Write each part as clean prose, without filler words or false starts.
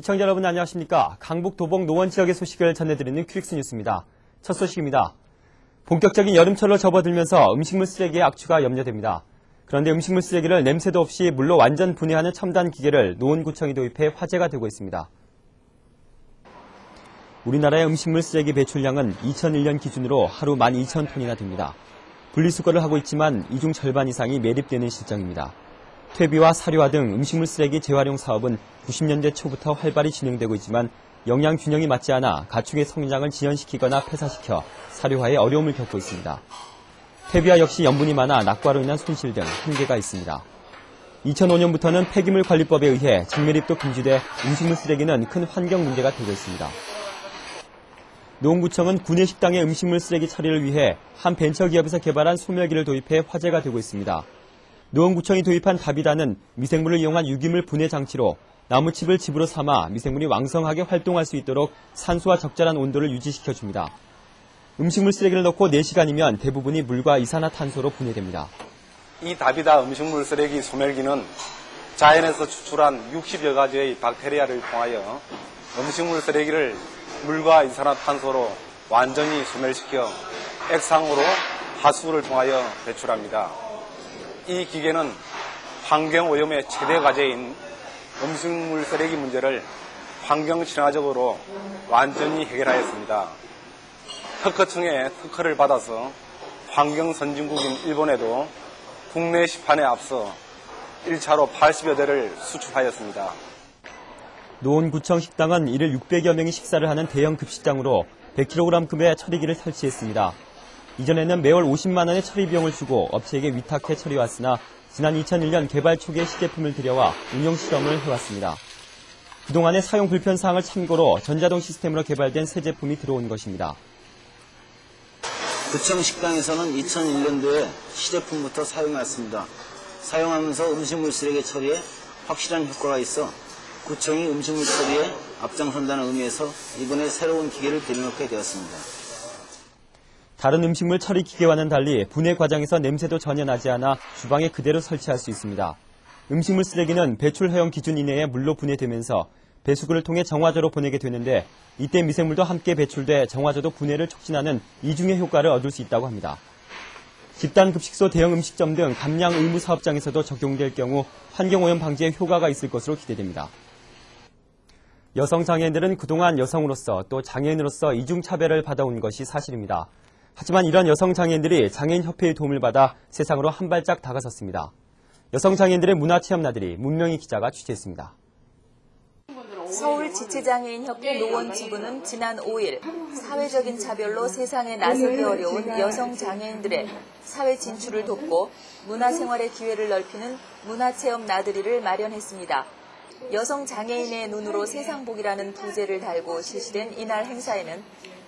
시청자 여러분 안녕하십니까. 강북 도봉 노원 지역의 소식을 전해드리는 퀵스 뉴스입니다. 첫 소식입니다. 본격적인 여름철로 접어들면서 음식물 쓰레기의 악취가 염려됩니다. 그런데 음식물 쓰레기를 냄새도 없이 물로 완전 분해하는 첨단 기계를 노원구청이 도입해 화제가 되고 있습니다. 우리나라의 음식물 쓰레기 배출량은 2001년 기준으로 하루 12,000톤이나 됩니다. 분리수거를 하고 있지만 이 중 절반 이상이 매립되는 실정입니다. 퇴비와 사료화 등 음식물 쓰레기 재활용 사업은 90년대 초부터 활발히 진행되고 있지만 영양 균형이 맞지 않아 가축의 성장을 지연시키거나 폐사시켜 사료화에 어려움을 겪고 있습니다. 퇴비와 역시 염분이 많아 낙과로 인한 손실 등 한계가 있습니다. 2005년부터는 폐기물 관리법에 의해 재매립도 금지돼 음식물 쓰레기는 큰 환경 문제가 되고 있습니다. 노원구청은 구내 식당의 음식물 쓰레기 처리를 위해 한 벤처기업에서 개발한 소멸기를 도입해 화제가 되고 있습니다. 노원구청이 도입한 다비다는 미생물을 이용한 유기물 분해 장치로 나무칩을 집으로 삼아 미생물이 왕성하게 활동할 수 있도록 산소와 적절한 온도를 유지시켜줍니다. 음식물 쓰레기를 넣고 4시간이면 대부분이 물과 이산화탄소로 분해됩니다. 이 다비다 음식물 쓰레기 소멸기는 자연에서 추출한 60여 가지의 박테리아를 통하여 음식물 쓰레기를 물과 이산화탄소로 완전히 소멸시켜 액상으로 하수구를 통하여 배출합니다. 이 기계는 환경오염의 최대 과제인 음식물 쓰레기 문제를 환경 친화적으로 완전히 해결하였습니다. 특허청의 특허를 받아서 환경 선진국인 일본에도 국내 시판에 앞서 1차로 80여 대를 수출하였습니다. 노원구청 식당은 이를 600여 명이 식사를 하는 대형 급식장으로 100kg급의 처리기를 설치했습니다. 이전에는 매월 50만 원의 처리 비용을 주고 업체에게 위탁해 처리해왔으나 지난 2001년 개발 초기에 시제품을 들여와 운영 실험을 해왔습니다. 그동안의 사용 불편 사항을 참고로 전자동 시스템으로 개발된 새 제품이 들어온 것입니다. 구청 식당에서는 2001년도에 시제품부터 사용했습니다. 사용하면서 음식물 쓰레기 처리에 확실한 효과가 있어 구청이 음식물 처리에 앞장선다는 의미에서 이번에 새로운 기계를 들여놓게 되었습니다. 다른 음식물 처리 기계와는 달리 분해 과정에서 냄새도 전혀 나지 않아 주방에 그대로 설치할 수 있습니다. 음식물 쓰레기는 배출 허용 기준 이내에 물로 분해되면서 배수구를 통해 정화조로 보내게 되는데 이때 미생물도 함께 배출돼 정화조도 분해를 촉진하는 이중의 효과를 얻을 수 있다고 합니다. 집단급식소 대형 음식점 등 감량 의무 사업장에서도 적용될 경우 환경오염 방지에 효과가 있을 것으로 기대됩니다. 여성 장애인들은 그동안 여성으로서 또 장애인으로서 이중차별을 받아온 것이 사실입니다. 하지만 이런 여성 장애인들이 장애인협회의 도움을 받아 세상으로 한 발짝 다가섰습니다. 여성 장애인들의 문화체험나들이 문명희 기자가 취재했습니다. 서울지체장애인협회 노원 지부는 지난 5일 사회적인 차별로 세상에 나서기 어려운 여성 장애인들의 사회 진출을 돕고 문화생활의 기회를 넓히는 문화체험 나들이를 마련했습니다. 여성 장애인의 눈으로 세상복이라는 부제를 달고 실시된 이날 행사에는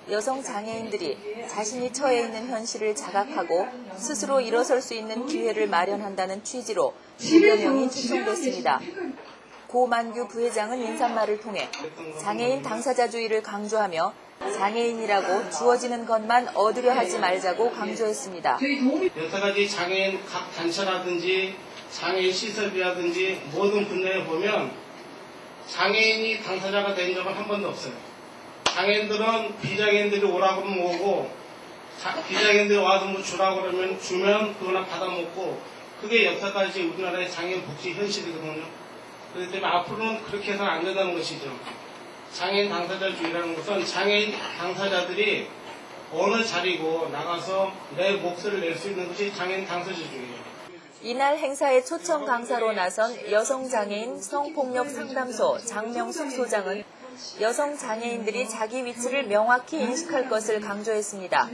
여성 장애인들이 자신이 처해 있는 현실을 자각하고 스스로 일어설 수 있는 기회를 마련한다는 취지로 10여 명이 초청됐습니다. 고만규 부회장은 인사말을 통해 장애인 당사자주의를 강조하며 장애인이라고 주어지는 것만 얻으려 하지 말자고 강조했습니다. 여태까지 장애인 각 단체라든지 장애인 시설이라든지 모든 분야에 보면 장애인이 당사자가 된 적은 한 번도 없어요. 장애인들은 비장애인들이 오라고 그러면 오고 비장애인들이 와서 뭐 주라고 그러면 주면 그거나 받아먹고 그게 여태까지 우리나라의 장애인 복지 현실이거든요. 그렇기 때문에 앞으로는 그렇게 해서는 안 된다는 것이죠. 장애인 당사자주의라는 것은 장애인 당사자들이 어느 자리고 나가서 내 목소리를 낼 수 있는 것이 장애인 당사자주의예요. 이날 행사에 초청 강사로 나선 여성장애인 성폭력 상담소 장명숙 소장은 여성 장애인들이 자기 위치를 명확히 인식할 것을 강조했습니다.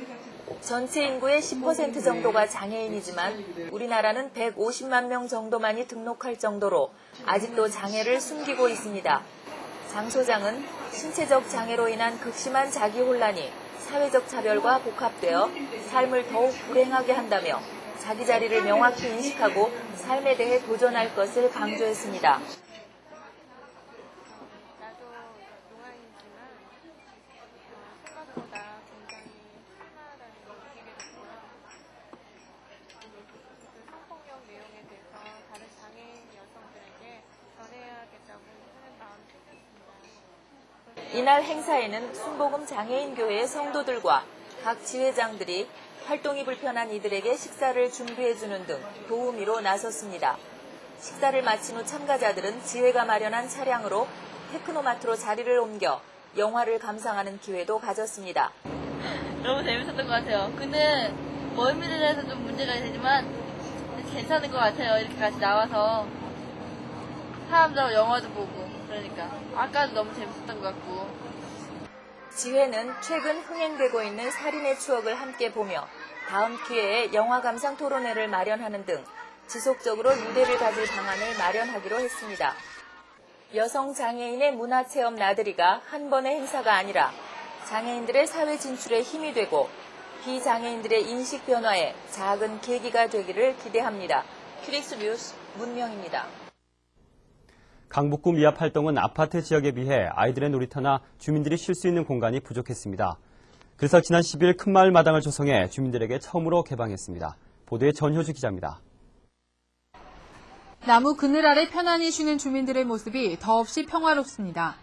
전체 인구의 10% 정도가 장애인이지만 우리나라는 150만 명 정도만이 등록할 정도로 아직도 장애를 숨기고 있습니다. 장 소장은 신체적 장애로 인한 극심한 자기 혼란이 사회적 차별과 복합되어 삶을 더욱 불행하게 한다며 자기 자리를 명확히 인식하고 삶에 대해 도전할 것을 강조했습니다. 다른 장애인 여성들에게 전해야겠다고 하는 마음이 생겼습니다. 이날 행사에는 순복음 장애인교회의 성도들과 각 지회장들이 활동이 불편한 이들에게 식사를 준비해주는 등 도우미로 나섰습니다. 식사를 마친 후 참가자들은 지회가 마련한 차량으로 테크노마트로 자리를 옮겨 영화를 감상하는 기회도 가졌습니다. 너무 재밌었던 것 같아요. 근데 멀미를 해서 좀 문제가 되지만 괜찮은 것 같아요. 이렇게 같이 나와서 사람들하고 영화도 보고 그러니까 아까도 너무 재밌었던 것 같고. 지회는 최근 흥행되고 있는 살인의 추억을 함께 보며 다음 기회에 영화 감상 토론회를 마련하는 등 지속적으로 유대를 가질 방안을 마련하기로 했습니다. 여성 장애인의 문화체험 나들이가 한 번의 행사가 아니라 장애인들의 사회 진출에 힘이 되고 비장애인들의 인식 변화에 작은 계기가 되기를 기대합니다. 큐릭스 뉴스 문명입니다. 강북구 미아팔동은 아파트 지역에 비해 아이들의 놀이터나 주민들이 쉴 수 있는 공간이 부족했습니다. 그래서 지난 10일 큰마을 마당을 조성해 주민들에게 처음으로 개방했습니다. 보도에 전효주 기자입니다. 나무 그늘 아래 편안히 쉬는 주민들의 모습이 더없이 평화롭습니다.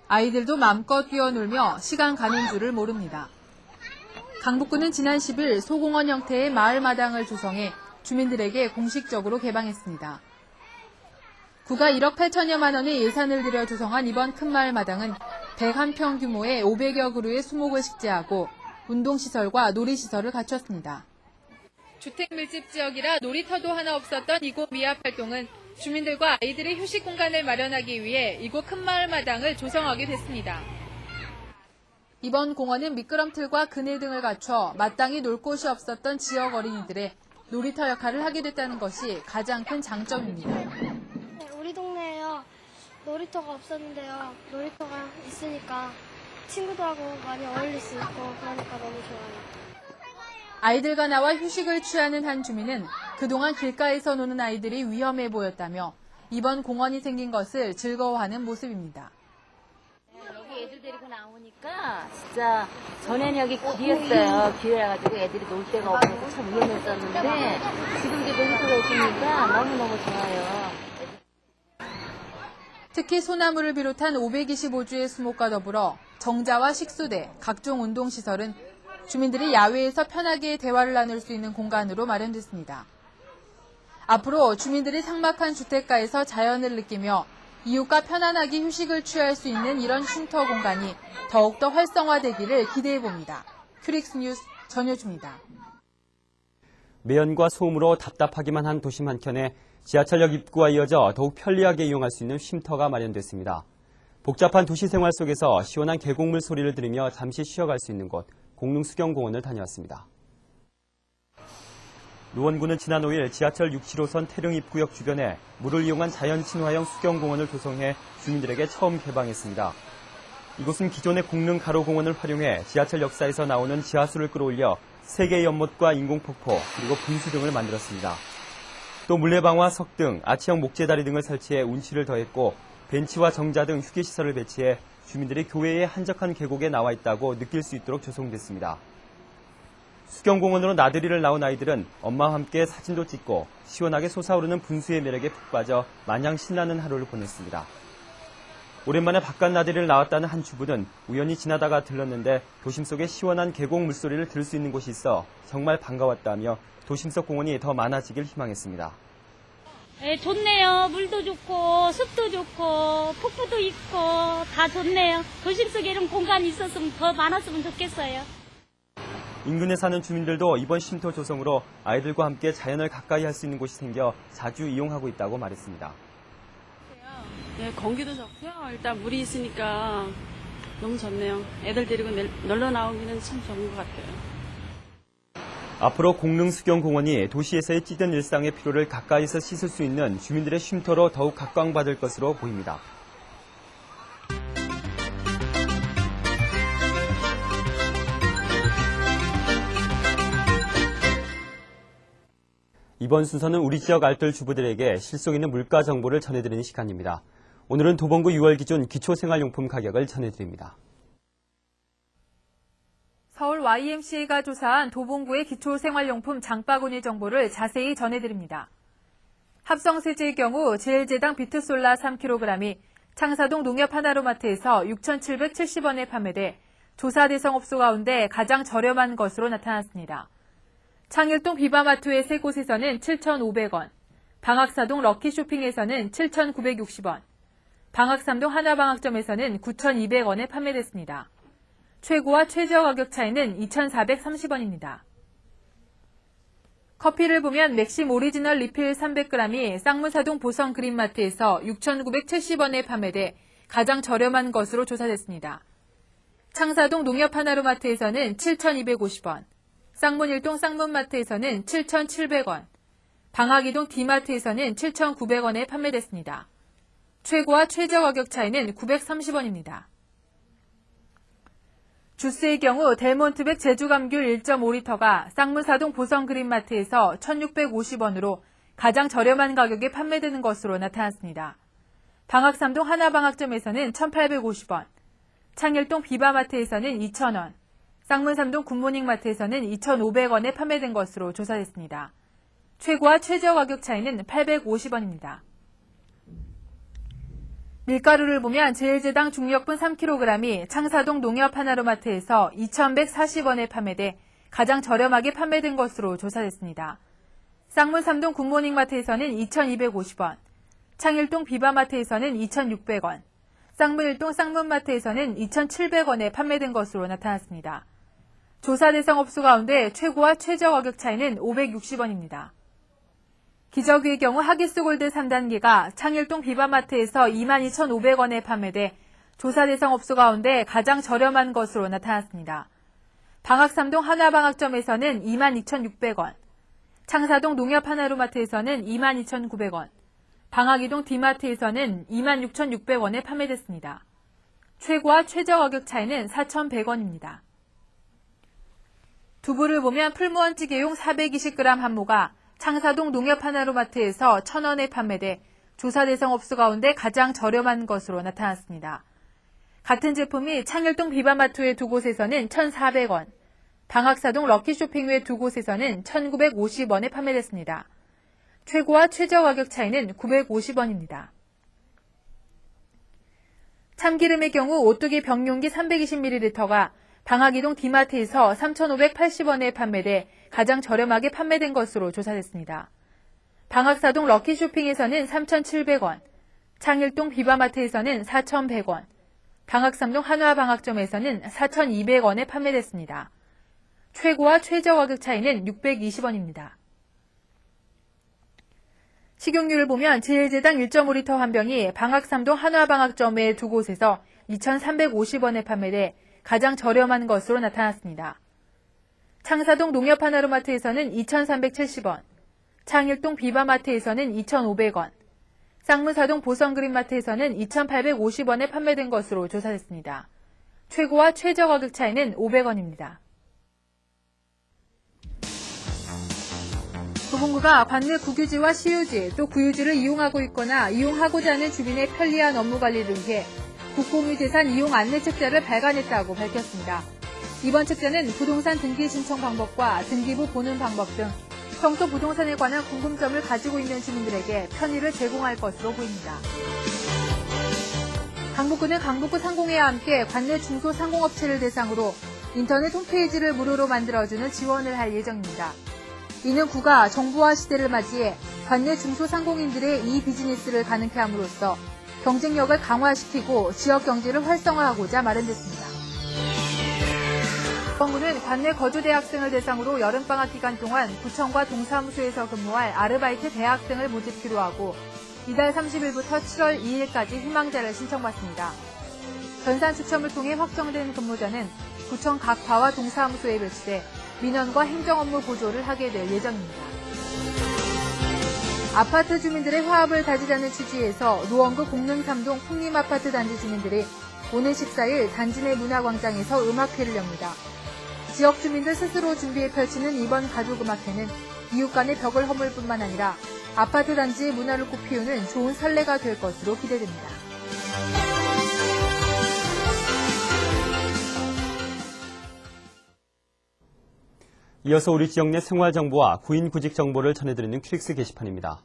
아이들도 마음껏 뛰어놀며 시간 가는 줄을 모릅니다. 강북구는 지난 10일 소공원 형태의 마을 마당을 조성해 주민들에게 공식적으로 개방했습니다. 구가 1억 8천여만 원의 예산을 들여 조성한 이번 큰 마을 마당은 101평 규모의 500여 그루의 수목을 식재하고 운동시설과 놀이시설을 갖췄습니다. 주택 밀집 지역이라 놀이터도 하나 없었던 이곳 미아팔동은 주민들과 아이들의 휴식 공간을 마련하기 위해 이곳 큰 마을 마당을 조성하게 됐습니다. 이번 공원은 미끄럼틀과 그늘 등을 갖춰 마땅히 놀 곳이 없었던 지역 어린이들의 놀이터 역할을 하게 됐다는 것이 가장 큰 장점입니다. 우리 동네에요. 놀이터가 없었는데요. 놀이터가 있으니까 친구들하고 많이 어울릴 수 있고 그러니까 너무 좋아요. 아이들과 나와 휴식을 취하는 한 주민은 그동안 길가에서 노는 아이들이 위험해 보였다며 이번 공원이 생긴 것을 즐거워하는 모습입니다. 여기 애들 데리고 나오니까 진짜 전에는 여기 길이었어요. 길이라가지고 애들이 놀 데가 없어서 참 위험했었는데 지금 이제 놀이터가 있으니까 너무너무 좋아요. 특히 소나무를 비롯한 525주의 수목과 더불어 정자와 식수대, 각종 운동시설은 주민들이 야외에서 편하게 대화를 나눌 수 있는 공간으로 마련됐습니다. 앞으로 주민들이 삭막한 주택가에서 자연을 느끼며 이웃과 편안하게 휴식을 취할 수 있는 이런 쉼터 공간이 더욱더 활성화되기를 기대해봅니다. 큐릭스 뉴스 전효주입니다. 매연과 소음으로 답답하기만 한 도심 한켠에 지하철역 입구와 이어져 더욱 편리하게 이용할 수 있는 쉼터가 마련됐습니다. 복잡한 도시 생활 속에서 시원한 계곡물 소리를 들으며 잠시 쉬어갈 수 있는 곳, 공릉수경공원을 다녀왔습니다. 노원구는 지난 5일 지하철 6, 7호선 태릉 입구역 주변에 물을 이용한 자연 친화형 수경공원을 조성해 주민들에게 처음 개방했습니다. 이곳은 기존의 공릉 가로공원을 활용해 지하철 역사에서 나오는 지하수를 끌어올려 세개의 연못과 인공폭포 그리고 분수 등을 만들었습니다. 또 물레방아, 석등, 아치형 목재다리 등을 설치해 운치를 더했고 벤치와 정자 등 휴게시설을 배치해 주민들이 교외의 한적한 계곡에 나와 있다고 느낄 수 있도록 조성됐습니다. 수경공원으로 나들이를 나온 아이들은 엄마와 함께 사진도 찍고 시원하게 솟아오르는 분수의 매력에 푹 빠져 마냥 신나는 하루를 보냈습니다. 오랜만에 바깥 나들이를 나왔다는 한 주부는 우연히 지나다가 들렀는데 도심 속에 시원한 계곡 물소리를 들을 수 있는 곳이 있어 정말 반가웠다며 도심 속 공원이 더 많아지길 희망했습니다. 네, 좋네요. 물도 좋고 숲도 좋고 폭포도 있고 다 좋네요. 도심 속에 이런 공간이 있었으면 더 많았으면 좋겠어요. 인근에 사는 주민들도 이번 쉼터 조성으로 아이들과 함께 자연을 가까이 할 수 있는 곳이 생겨 자주 이용하고 있다고 말했습니다. 네, 공기도 좋고요. 일단 물이 있으니까 너무 좋네요. 애들 데리고 놀러 나오기는 참 좋은 것 같아요. 앞으로 공릉수경공원이 도시에서의 찌든 일상의 피로를 가까이서 씻을 수 있는 주민들의 쉼터로 더욱 각광받을 것으로 보입니다. 이번 순서는 우리 지역 알뜰 주부들에게 실속 있는 물가 정보를 전해드리는 시간입니다. 오늘은 도봉구 6월 기준 기초생활용품 가격을 전해드립니다. 서울 YMCA가 조사한 도봉구의 기초생활용품 장바구니 정보를 자세히 전해드립니다. 합성세제의 경우 제일제당 비트솔라 3kg이 창사동 농협 하나로마트에서 6,770원에 판매돼 조사 대상 업소 가운데 가장 저렴한 것으로 나타났습니다. 창일동 비바마트의 세 곳에서는 7,500원, 방학사동 럭키쇼핑에서는 7,960원, 방학삼동 하나방학점에서는 9,200원에 판매됐습니다. 최고와 최저 가격 차이는 2,430원입니다. 커피를 보면 맥심 오리지널 리필 300g이 쌍문사동 보성 그린마트에서 6,970원에 판매돼 가장 저렴한 것으로 조사됐습니다. 창사동 농협 하나로마트에서는 7,250원, 쌍문일동 쌍문마트에서는 7,700원, 방학이동 D마트에서는 7,900원에 판매됐습니다. 최고와 최저 가격 차이는 930원입니다. 주스의 경우 델몬트백 제주감귤 1.5리터가 쌍문사동 보성그린마트에서 1,650원으로 가장 저렴한 가격에 판매되는 것으로 나타났습니다. 방학삼동 하나방학점에서는 1,850원, 창일동 비바마트에서는 2,000원, 쌍문삼동 굿모닝마트에서는 2,500원에 판매된 것으로 조사됐습니다. 최고와 최저 가격 차이는 850원입니다. 밀가루를 보면 제일제당 중력분 3kg이 창사동 농협 하나로마트에서 2,140원에 판매돼 가장 저렴하게 판매된 것으로 조사됐습니다. 쌍문 3동 굿모닝마트에서는 2,250원, 창일동 비바마트에서는 2,600원, 쌍문 1동 쌍문마트에서는 2,700원에 판매된 것으로 나타났습니다. 조사 대상 업소 가운데 최고와 최저 가격 차이는 560원입니다. 기저귀의 경우 하기스 골드 3단계가 창일동 비바마트에서 22,500원에 판매돼 조사 대상 업소 가운데 가장 저렴한 것으로 나타났습니다. 방학삼동 하나방학점에서는 22,600원, 창사동 농협 하나로마트에서는 22,900원, 방학이동 D마트에서는 26,600원에 판매됐습니다. 최고와 최저 가격 차이는 4,100원입니다. 두부를 보면 풀무원찌개용 420g 한 모가 창사동 농협 하나로마트에서 1,000원에 판매돼 조사 대상 업소 가운데 가장 저렴한 것으로 나타났습니다. 같은 제품이 창일동 비바마트의 두 곳에서는 1,400원, 방학사동 럭키쇼핑의 두 곳에서는 1,950원에 판매됐습니다. 최고와 최저 가격 차이는 950원입니다. 참기름의 경우 오뚜기 병용기 320ml가 방학이동 D마트에서 3,580원에 판매돼 가장 저렴하게 판매된 것으로 조사됐습니다. 방학사동 럭키쇼핑에서는 3,700원, 창일동 비바마트에서는 4,100원, 방학삼동 한화방학점에서는 4,200원에 판매됐습니다. 최고와 최저 가격 차이는 620원입니다. 식용유를 보면 제일제당 1.5리터 한 병이 방학삼동 한화방학점의 두 곳에서 2,350원에 판매돼 가장 저렴한 것으로 나타났습니다. 창사동 농협 하나로마트에서는 2,370원, 창일동 비바마트에서는 2,500원, 쌍문사동 보성그린마트에서는 2,850원에 판매된 것으로 조사됐습니다. 최고와 최저 가격 차이는 500원입니다. 도봉구가 관내 국유지와 시유지 또 구유지를 이용하고 있거나 이용하고자 하는 주민의 편리한 업무 관리를 위해 국공유재산 이용 안내책자를 발간했다고 밝혔습니다. 이번 책자는 부동산 등기 신청 방법과 등기부 보는 방법 등 평소 부동산에 관한 궁금점을 가지고 있는 주민들에게 편의를 제공할 것으로 보입니다. 강북구는 강북구 상공회와 함께 관내 중소상공업체를 대상으로 인터넷 홈페이지를 무료로 만들어주는 지원을 할 예정입니다. 이는 구가 정보화 시대를 맞이해 관내 중소상공인들의 이 비즈니스를 가능케 함으로써 경쟁력을 강화시키고 지역 경제를 활성화하고자 마련됐습니다. 도봉구는 관내 거주 대학생을 대상으로 여름방학 기간 동안 구청과 동사무소에서 근무할 아르바이트 대학생을 모집키로 하고 이달 30일부터 7월 2일까지 희망자를 신청받습니다. 전산 추첨을 통해 확정된 근무자는 구청 각 과와 동사무소에 배치돼 민원과 행정업무 보조를 하게 될 예정입니다. 아파트 주민들의 화합을 다지자는 취지에서 노원구 공릉3동 풍림아파트 단지 주민들이 오는 14일 단지 내 문화광장에서 음악회를 엽니다. 지역 주민들 스스로 준비해 펼치는 이번 가족음악회는 이웃 간의 벽을 허물 뿐만 아니라 아파트 단지의 문화를 꽃피우는 좋은 선례가 될 것으로 기대됩니다. 이어서 우리 지역 내 생활정보와 구인 구직 정보를 전해드리는 퀵스 게시판입니다.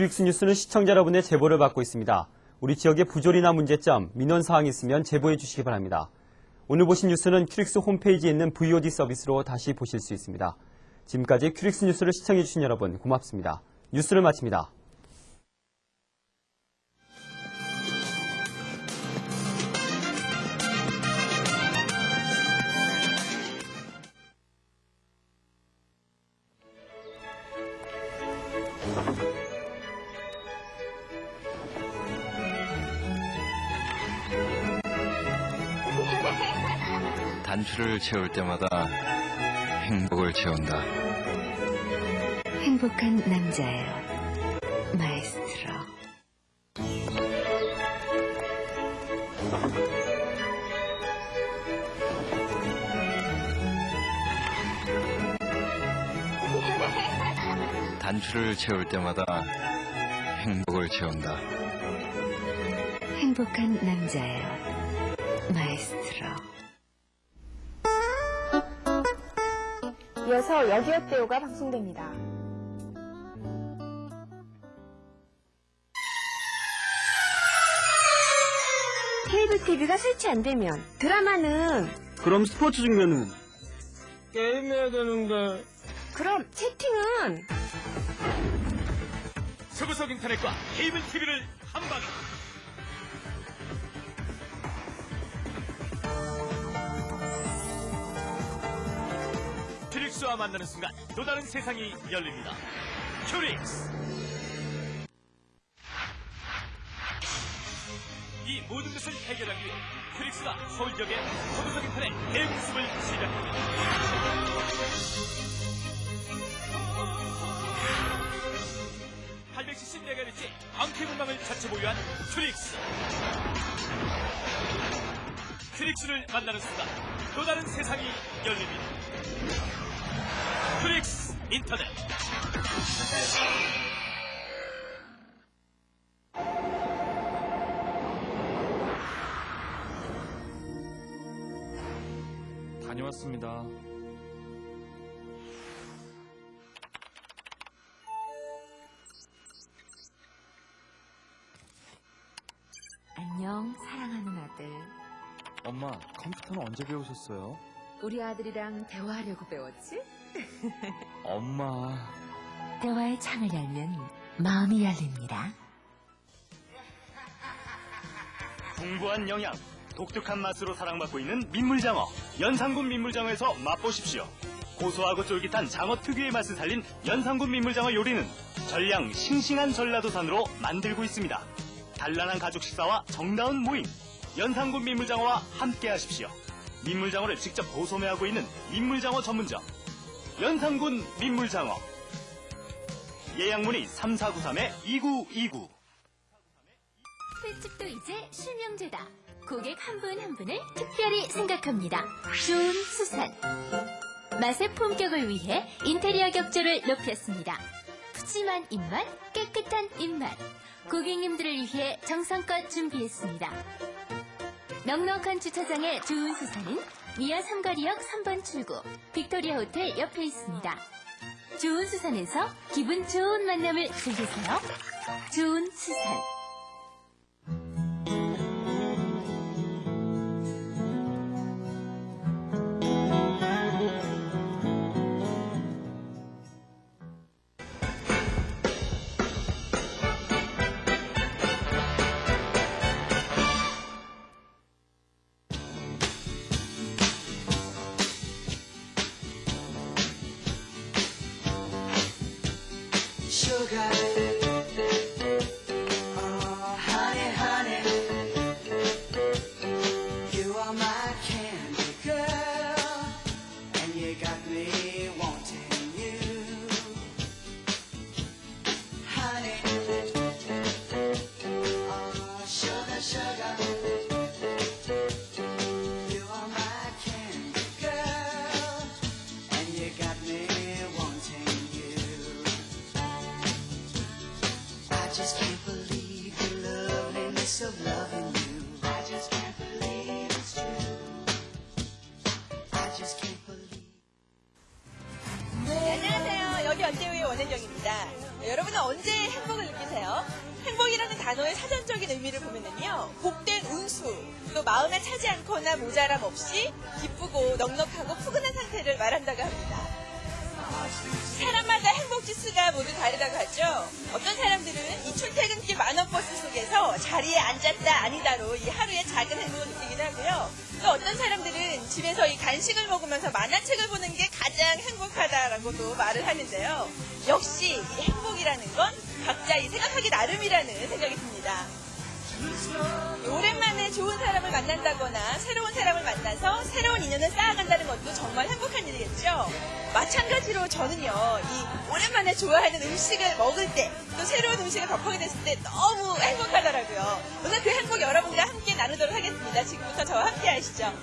큐릭스 뉴스는 시청자 여러분의 제보를 받고 있습니다. 우리 지역의 부조리나 문제점, 민원 사항이 있으면 제보해 주시기 바랍니다. 오늘 보신 뉴스는 큐릭스 홈페이지에 있는 VOD 서비스로 다시 보실 수 있습니다. 지금까지 큐릭스 뉴스를 시청해 주신 여러분 고맙습니다. 뉴스를 마칩니다. 단추를 채울 때마다 행복을 채운다. 행복한 남자예요. 마에스트로. 단추를 채울 때마다 행복을 채운다. 행복한 남자예요. 마에스트로. 이어서 여기어때요가 방송됩니다. 케이블 TV가 설치 안 되면 드라마는, 그럼 스포츠 중계는? 게임해야 되는데. 그럼 채팅은? 초고속 인터넷과 케이블 TV를 한방에. 큐릭스와 만나는 순간 또 다른 세상이 열립니다. 큐릭스. 이 모든 것을 해결하기 위해 큐릭스가 서울 지역의 초고속 인터넷 대공습을 시작합니다. 870MHz 광케이블망을 자체 보유한 큐릭스. 큐릭스를 만나는 순간 또 다른 세상이 열립니다. 큐릭스 인터넷. 다녀왔습니다. 안녕, 사랑하는 아들. 엄마, 컴퓨터는 언제 배우셨어요? 우리 아들이랑 대화하려고 배웠지? 엄마. 대화의 창을 열면 마음이 열립니다. 풍부한 영양, 독특한 맛으로 사랑받고 있는 민물장어. 연산군 민물장어에서 맛보십시오. 고소하고 쫄깃한 장어 특유의 맛을 살린 연산군 민물장어 요리는 전량 싱싱한 전라도산으로 만들고 있습니다. 단란한 가족 식사와 정다운 모임, 연산군 민물장어와 함께 하십시오. 민물장어를 직접 도소매하고 있는 민물장어 전문점, 연산군 민물장어. 예약문의 3493-2929. 횟집도 이제 실명제다. 고객 한 분 한 분을 특별히 생각합니다. 좋은 수산. 맛의 품격을 위해 인테리어 격조를 높였습니다. 푸짐한 입맛, 깨끗한 입맛. 고객님들을 위해 정성껏 준비했습니다. 넉넉한 주차장의 좋은 수산은 미아 삼거리역 3번 출구 빅토리아 호텔 옆에 있습니다. 좋은 수산에서 기분 좋은 만남을 즐기세요. 좋은 수산. Sugar, oh honey, honey, you are my candy girl, and you got me wanting you, honey, oh sugar, sugar, you are my candy girl, and you got me wanting you. I just can't believe the loveliness of loving you. I just can't believe it's true. I just can't believe. 네, 안녕하세요. 여기 언제우의 원혜정입니다. 여러분은 언제 행복을 느끼세요? 단어의 사전적인 의미를 보면은요, 복된 운수, 또 마음에 차지 않거나 모자람 없이 기쁘고 넉넉하고 푸근한 상태를 말한다고 합니다. 사람마다 행복 지수가 모두 다르다고 하죠. 어떤 사람들은 이 출퇴근길 만원버스 속에서 자리에 앉았다 아니다로 이 하루의 작은 행복을 느끼기도 하고요. 또 어떤 사람들은 집에서 이 간식을 먹으면서 만화책을 보는 게 가장 행복하다라고도 말을 하는데요. 역시 이 행복이라는 건 각자 이 생각하기 나름이라는 생각이 듭니다. 오랜만에 좋은 사람을 만난다거나 새로운 사람을 만나서 새로운 인연을 쌓아간다는 것도 정말 행복한 일이겠죠. 마찬가지로 저는요, 이 오랜만에 좋아하는 음식을 먹을 때, 또 새로운 음식을 접하게 됐을 때 너무 행복하더라고요. 오늘 그 행복 여러분과 함께 나누도록 하겠습니다. 지금부터 저와 함께 하시죠.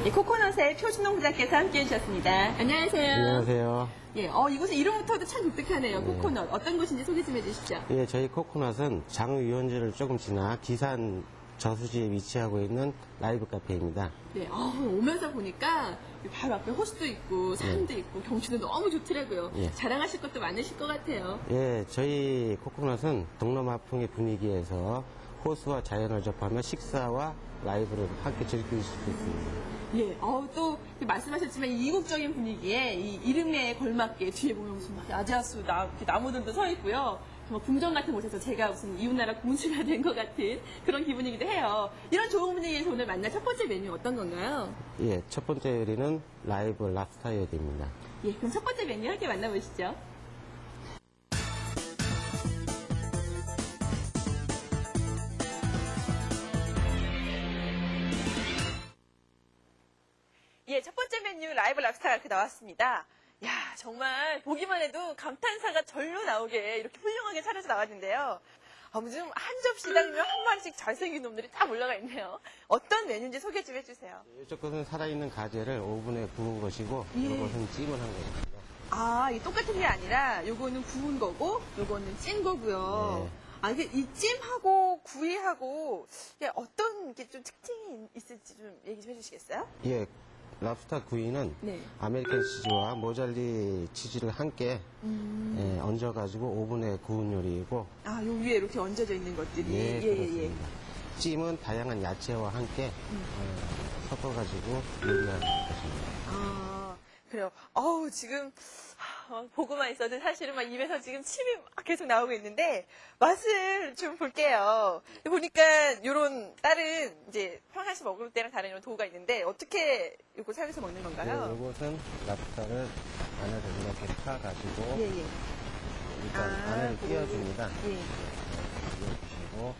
코코넛의 표준홍 부장께서 함께해 주셨습니다. 안녕하세요. 안녕하세요. 예, 이곳은 이름부터도 참 독특하네요. 코코넛. 어떤 곳인지 소개 좀 해주시죠. 예, 저희 코코넛은 장유원지를 조금 지나 기산 저수지에 위치하고 있는 라이브 카페입니다. 네, 오면서 보니까 바로 앞에 호수도 있고 산도 있고 경치도 너무 좋더라고요. 예. 자랑하실 것도 많으실 것 같아요. 예, 저희 코코넛은 동남아풍의 분위기에서 호수와 자연을 접하며 식사와 라이브를 함께 즐길 수 있습니다. 예, 또 말씀하셨지만 이국적인 분위기에 이 이름에 걸맞게 뒤에 보면 무슨 야자수 나무들도 서 있고요. 정말 궁전 같은 곳에서 제가 무슨 이웃나라 공주가 된 것 같은 그런 기분이기도 해요. 이런 좋은 분위기에서 오늘 만날 첫 번째 메뉴 어떤 건가요? 예, 첫 번째 요리는 라이브 랍스터 요리입니다. 예, 그럼 첫 번째 메뉴 함께 만나보시죠. 예, 첫 번째 메뉴 라이브 랍스타가 이렇게 나왔습니다. 야, 정말 보기만 해도 감탄사가 절로 나오게 이렇게 훌륭하게 차려서 나왔는데요. 무슨 한 접시당면 한 마리씩 잘생긴 놈들이 딱 올라가 있네요. 어떤 메뉴인지 소개 좀 해주세요. 이쪽은 살아있는 가재를 오븐에 구운 것이고 이것은 찜을 한 겁니다. 이 똑같은 게 아니라 요거는 구운 거고 요거는 찐 거고요. 네. 이게 이 찜하고 구이하고 이게 어떤 게 좀 특징이 있을지 좀 얘기 좀 해주시겠어요? 예, 랍스터 구이는 네. 아메리칸 치즈와 모잘리 치즈를 함께 얹어가지고 오븐에 구운 요리이고 요 위에 이렇게 얹어져 있는 것들이 예, 그렇습니다. 찜은 다양한 야채와 함께 섞어가지고 요리하는 것입니다. 그래요. 지금 보고만 있어도 사실은 막 입에서 지금 침이 막 계속 나오고 있는데 맛을 좀 볼게요. 보니까 요런 다른 이제 평상시 먹을 때랑 다른 이런 도구가 있는데 어떻게 이거 사용해서 먹는 건가요? 네, 이것은 랍스터를 안에서 이렇게 파가지고 일단 안을 띄워줍니다. 띄워주시고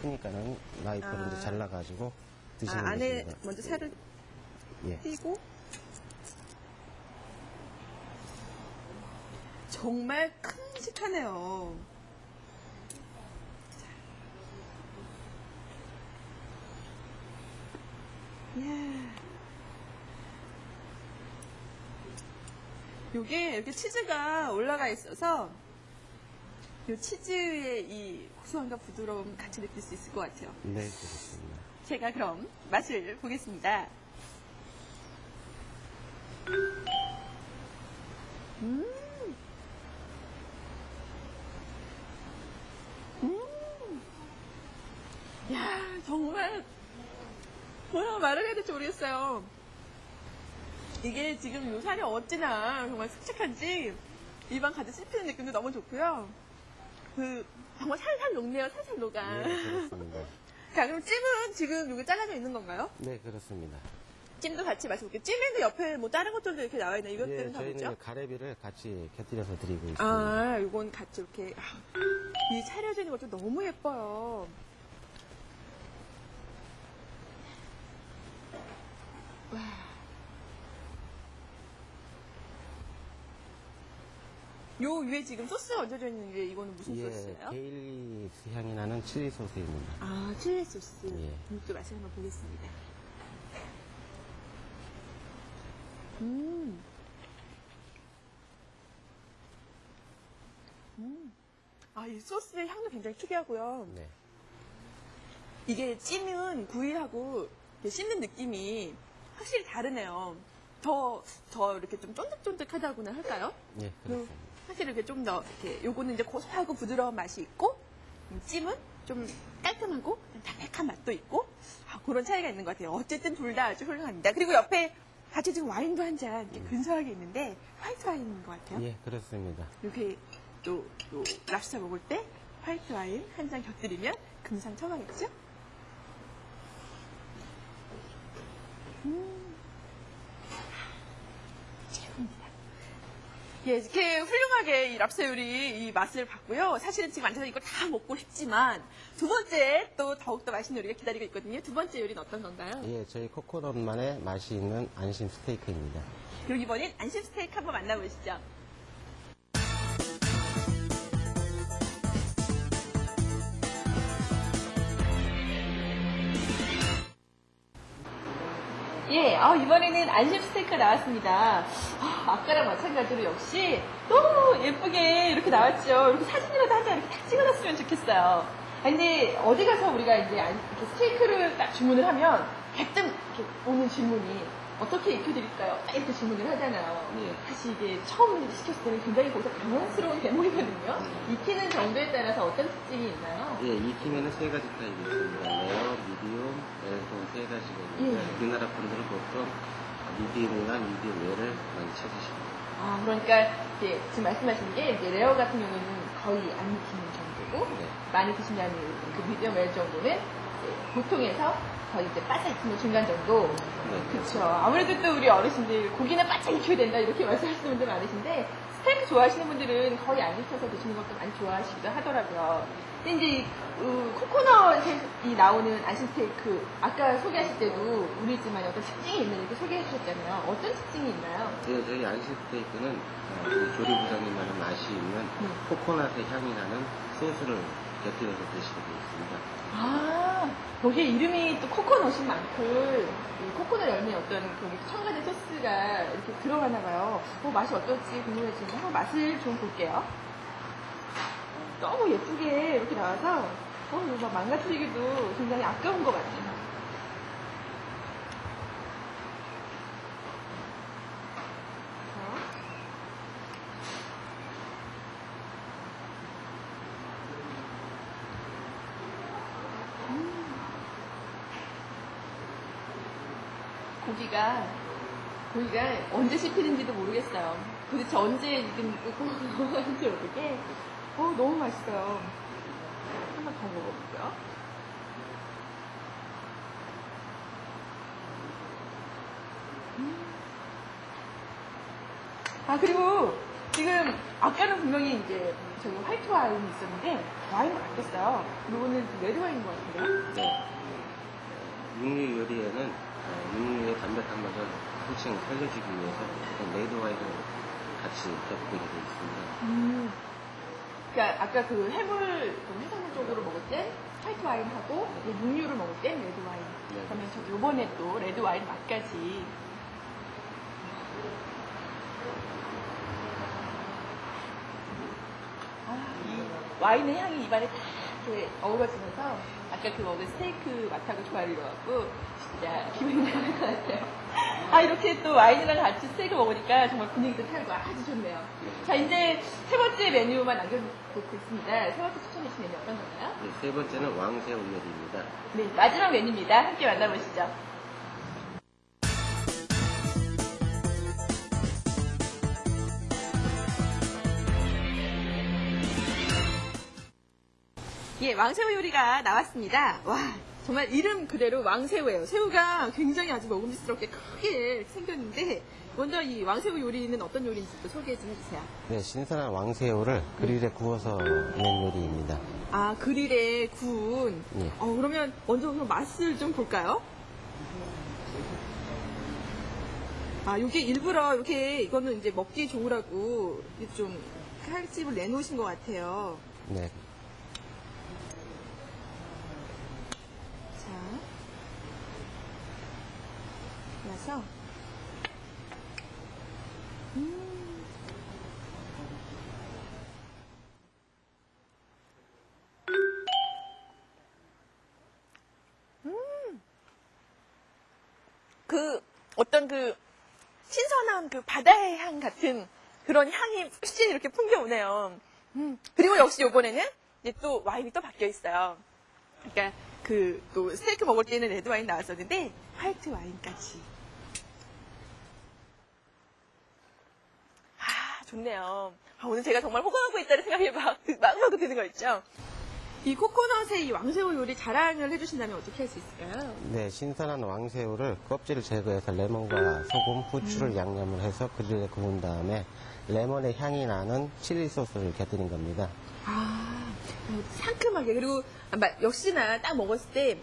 크니까는 나이프로 이제 잘라가지고 드시면 됩니다. 안에 먼저 살을 띄고 정말 큼직하네요. 요게 이렇게 치즈가 올라가 있어서 요 치즈의 이 고소함과 부드러움 같이 느낄 수 있을 것 같아요. 네, 그렇습니다. 제가 그럼 맛을 보겠습니다. 야, 정말 뭐라고 말을 해야 될지 모르겠어요. 이게 지금 요 살이 어찌나 정말 siksik한지 입안 가득 씹히는 느낌도 너무 좋고요. 정말 살살 녹네요. 살살 녹아. 네, 그렇습니다. 자, 그럼 찜은 지금 여기 잘라져 있는 건가요? 네, 그렇습니다. 찜도 같이 마셔볼게요. 찜에도 옆에 뭐 다른 것들도 이렇게 나와 있나? 이것들은 다 뭐죠? 저희는 가래비를 같이 곁들여서 드리고 있습니다. 이건 같이 이렇게. 이 차려져 있는 것도 너무 예뻐요. 와. 요 위에 지금 소스가 얹어져 있는 게 이거는 무슨 예, 소스예요? 게일리스 향이 나는 칠리 소스입니다. 아, 칠리 소스. 예. 또 맛을 한번 보겠습니다. 아, 이 소스의 향도 굉장히 특이하고요. 네. 이게 찌면 구이하고 이렇게 씹는 느낌이 확실히 다르네요. 더 이렇게 좀 쫀득쫀득하다고나 할까요? 예, 그렇습니다. 사실 이렇게 좀 더 이렇게 요거는 이제 고소하고 부드러운 맛이 있고 찜은 좀 깔끔하고 담백한 맛도 있고 그런 차이가 있는 것 같아요. 어쨌든 둘 다 아주 훌륭합니다. 그리고 옆에 같이 지금 와인도 한 잔 근사하게 있는데 화이트 와인인 것 같아요. 예, 그렇습니다. 이렇게 또 랍스터 먹을 때 화이트 와인 한 잔 곁들이면 금상첨화겠죠? 최고입니다. 예, 이렇게 훌륭하게 이 랍스터 요리 이 맛을 봤고요. 사실은 지금 앉아서 이걸 다 먹고 싶지만 두 번째 또 더욱더 맛있는 요리가 기다리고 있거든요. 두 번째 요리는 어떤 건가요? 예, 저희 코코넛만의 맛이 있는 안심 스테이크입니다. 그럼 이번엔 안심 스테이크 한번 만나보시죠. 예, 이번에는 안심 스테이크가 나왔습니다. 아까랑 마찬가지로 역시 너무 예쁘게 이렇게 나왔죠. 이렇게 사진이라도 한 장 이렇게 딱 찍어놨으면 좋겠어요. 근데 어디 가서 우리가 이제 이렇게 스테이크를 딱 주문을 하면 가끔 이렇게 오는 질문이 어떻게 익혀드릴까요? 딱 이렇게 질문을 하잖아요. 사실 이게 처음 시켰을 때는 굉장히 거기서 당황스러운 대목이거든요. 익히는 정도에 따라서 어떤 특징이 있나요? 예, 익히면은 세 가지 타입이 있습니다. 레어, 미디움, 웰통 세 가지거든요. 우리나라 분들은 보통 미디움이나 미디움 웰을 많이 찾으십니다. 그러니까 이제 지금 말씀하신 게 이제 레어 같은 경우는 거의 안 익히는 정도고 많이 드신다는 그 미디엄 웰 정도는 이제 보통에서 거의 이제 바짝 익히는 중간 정도. 그렇죠. 아무래도 또 우리 어르신들 고기는 바짝 익혀야 된다 이렇게 말씀하시는 분들 많으신데 스테이크 좋아하시는 분들은 거의 안 익혀서 드시는 것도 많이 좋아하시기도 하더라고요. 근데 이제 코코넛이 나오는 안심 스테이크 아까 소개하실 때도 우리 집만의 어떤 특징이 있는 이렇게 소개해 주셨잖아요. 어떤 특징이 있나요? 예, 저희 안심 스테이크는 저희 조리부장님만의 맛이 있는 코코넛의 향이 나는 소스를 곁들여서 드시게 되어 있습니다. 거기에 이름이 또 코코넛인 만큼 이 코코넛 열매 어떤 그 첨가된 소스가 이렇게 들어가나 봐요. 맛이 어떨지 궁금해지는데 한번 맛을 좀 볼게요. 너무 예쁘게 이렇게 나와서 이거 막 망가뜨리기도 굉장히 아까운 것 같아요. 고기가 언제 씹히는지도 모르겠어요. 도대체 언제 익은 고기인지 모르게 너무 맛있어요. 한번 더 먹어볼게요. 그리고 지금 아까는 분명히 이제 저기 화이트 와인이 있었는데 와인을 바뀌었어요. 이거는 레드 와인인 것 같은데요? 네. 육류 요리에는 육류의 담백한 맛을 훨씬 살려주기 위해서 레드 와인을 같이 곁들이게 되어 있습니다. 그러니까 아까 그 해산물 쪽으로 먹을 때 화이트 와인하고 육류를 먹을 때 레드 와인. 그러면 저 요번에 또 레드 와인 맛까지. 이 와인의 향이 입안에 딱 이렇게 어우러지면서 아까 그 먹은 스테이크 맛하고 조화를 이뤄갖고 진짜 기분이 나을 것 같아요. 이렇게 또 와인이랑 같이 스테이크 먹으니까 정말 분위기도 살고 아주 좋네요. 자, 이제 세 번째 메뉴만 남겨놓고 있습니다. 세 번째 추천해주신 메뉴 어떤 건가요? 네, 세 번째는 왕새우 요리입니다. 네, 마지막 메뉴입니다. 함께 만나보시죠. 예, 왕새우 요리가 나왔습니다. 와, 정말 이름 그대로 왕새우예요. 새우가 굉장히 아주 먹음직스럽게 크게 생겼는데 먼저 이 왕새우 요리는 어떤 요리인지 또 소개 좀 해주세요. 네, 신선한 왕새우를 그릴에 구워서 낸 요리입니다. 그릴에 구운. 예. 그러면 먼저 그럼 맛을 좀 볼까요? 아, 요게 일부러 이렇게 이거는 이제 먹기 좋으라고 좀 칼집을 내놓으신 것 같아요. 네. 자, 나서 어떤 신선한 바다의 향 같은 그런 향이 훨씬 이렇게 풍겨오네요. 그리고 역시 요번에는 이제 또 와인이 또 바뀌어 있어요. 그러니까 또 스테이크 먹을 때는 레드 와인 나왔었는데 화이트 와인까지. 아, 좋네요. 아, 오늘 제가 정말 호강하고 있다는 생각이 막 하고 드는 거 있죠. 이 코코넛의 이 왕새우 요리 자랑을 해주신다면 어떻게 할 수 있을까요? 네, 신선한 왕새우를 껍질을 제거해서 레몬과 소금, 후추를 양념을 해서 그릴에 구운 다음에 레몬의 향이 나는 칠리 소스를 곁들인 겁니다. 아, 상큼하게. 그리고 역시나 딱 먹었을 때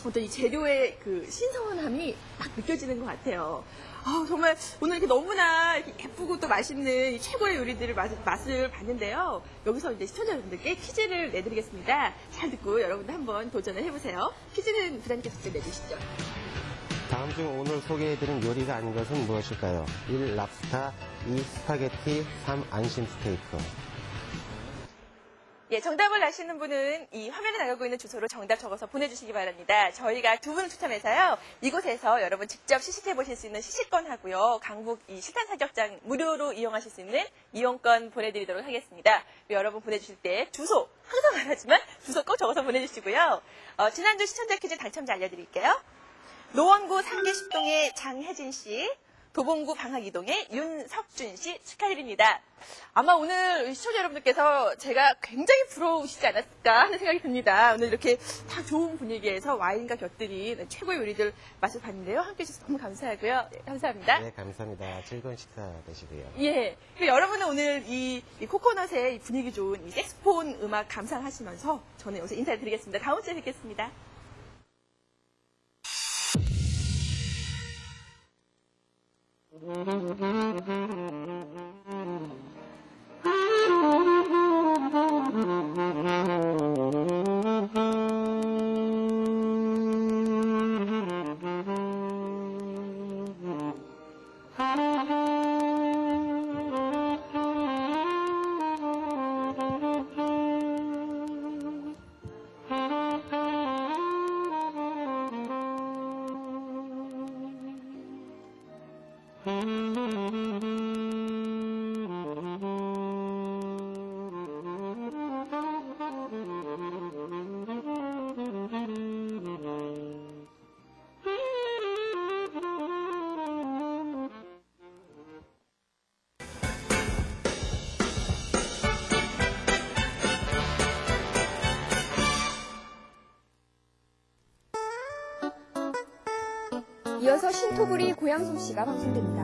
어떤 이 재료의 신선함이 막 느껴지는 것 같아요. 아, 정말 오늘 이렇게 너무나 예쁘고 또 맛있는 이 최고의 요리들을 맛을 봤는데요. 여기서 이제 시청자 여러분들께 퀴즈를 내드리겠습니다. 잘 듣고 여러분들 한번 도전을 해보세요. 퀴즈는 부장님께서 직접 내주시죠. 다음 중 오늘 소개해드린 요리가 아닌 것은 무엇일까요? 1. 랍스타, 2. 스파게티, 3. 안심 스테이크. 예, 정답을 아시는 분은 이 화면에 나가고 있는 주소로 정답 적어서 보내주시기 바랍니다. 저희가 두 분을 추첨해서요, 이곳에서 여러분 직접 시식해 보실 수 있는 시식권 하고요, 강북 이 실탄 사격장 무료로 이용하실 수 있는 이용권 보내드리도록 하겠습니다. 여러분 보내주실 때 주소, 항상 말하지만 주소 꼭 적어서 보내주시고요. 지난주 시청자 퀴즈 당첨자 알려드릴게요. 노원구 상계십동의 장혜진 씨, 도봉구 방학이동의 윤석준 씨 축하드립니다. 아마 오늘 시청자 여러분들께서 제가 굉장히 부러우시지 않았을까 하는 생각이 듭니다. 오늘 이렇게 다 좋은 분위기에서 와인과 곁들인 최고의 요리들 맛을 봤는데요. 함께해 주셔서 너무 감사하고요. 네, 감사합니다. 네, 감사합니다. 즐거운 식사 되시고요. 예. 여러분은 오늘 이 코코넛의 분위기 좋은 이 색소폰 음악 감상하시면서 저는 여기서 인사드리겠습니다. 다음 주에 뵙겠습니다. 이어서 신토부리 고향 솜씨가 방송됩니다.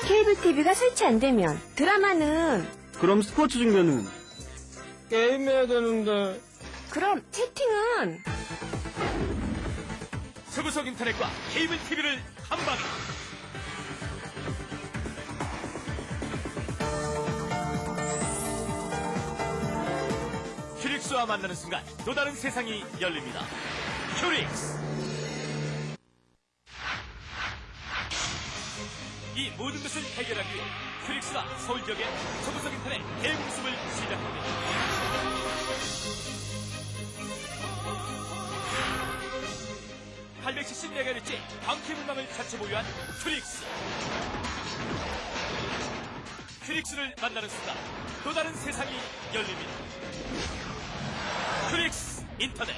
케이블 TV가 설치 안 되면 드라마는, 그럼 스포츠 중계는 게임해야 되는데. 그럼 채팅은, 서구석 인터넷과 케이블 TV를 한 방에. 큐릭스와 만나는 순간 또 다른 세상이 열립니다. 큐릭스. 이 모든 것을 해결하기 위해 큐릭스가 서울 지역의 서구석 인터넷 대공습을 시작합니다. (870MHz) 광케이블망을 자체 보유한 큐릭스. 큐릭스를 만나는 순간 또 다른 세상이 열립니다. 큐릭스 인터넷.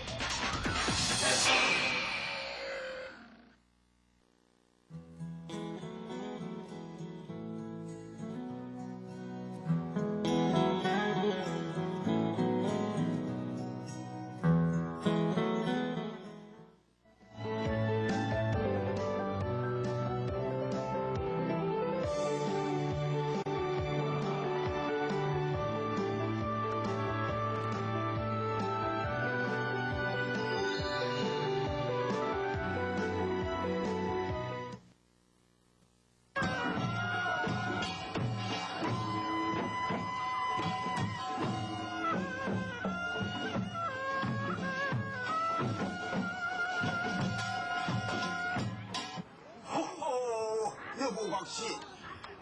없이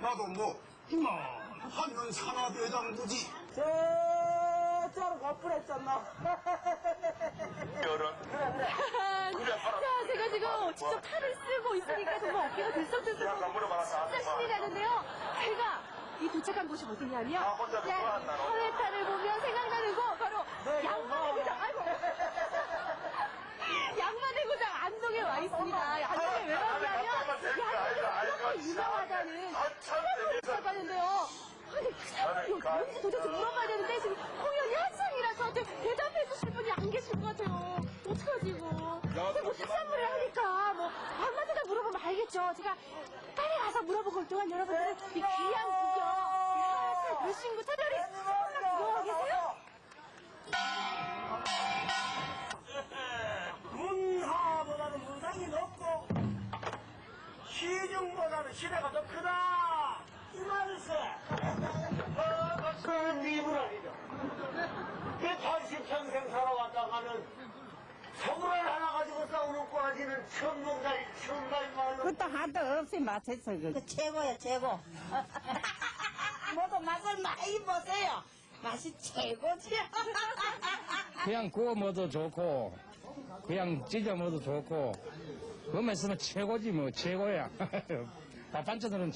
나도 뭐 이만하면 산하대장부지. 저로 거풀했잖아. 자, 제가 지금 직접 칼을 쓰고 있으니까 정말 어깨가 들썩들썩 진짜 신이 나는데요. 제가 이 도착한 곳이 어디냐면 서해탄을 보면 생각나는 곳 바로 양마대구장. 아이고. 양마대구장 안동에 와 있습니다. 안동에 왜 왔냐면 양마대구장이 유명하다는 소문을 들었는데요. 아니, 그 사람이 뭔지 도대체 물어봐야 되는데 지금 공연이 한창이라서 대답해 주실 분이 안 계실 것 같아요. 어떡하지 이거. 근데 뭐 특산물을 하니까 뭐 한마디다 물어보면 알겠죠. 제가 빨리 가서 물어보고 올 동안 여러분들은 이 귀한 구경 불신구 터널이 구경하고 계세요? 문하보다는 문상이 높고 시중보다는 시대가 더 크다. 이 말일세. 그 비브라리죠. 그 80평생 살아왔다가는 서구를 하나 가지고 싸우는 꼬라지는 처음 본 말로. 그것도 한도 없이 맛있어. 그 최고야 최고. 모두 맛을 많이 보세요. 맛이 최고지. 그냥 구워 먹어도 좋고 그냥 찢어 먹어도 좋고 그것만 있으면 최고지 뭐 최고야. 밥 반찬으로는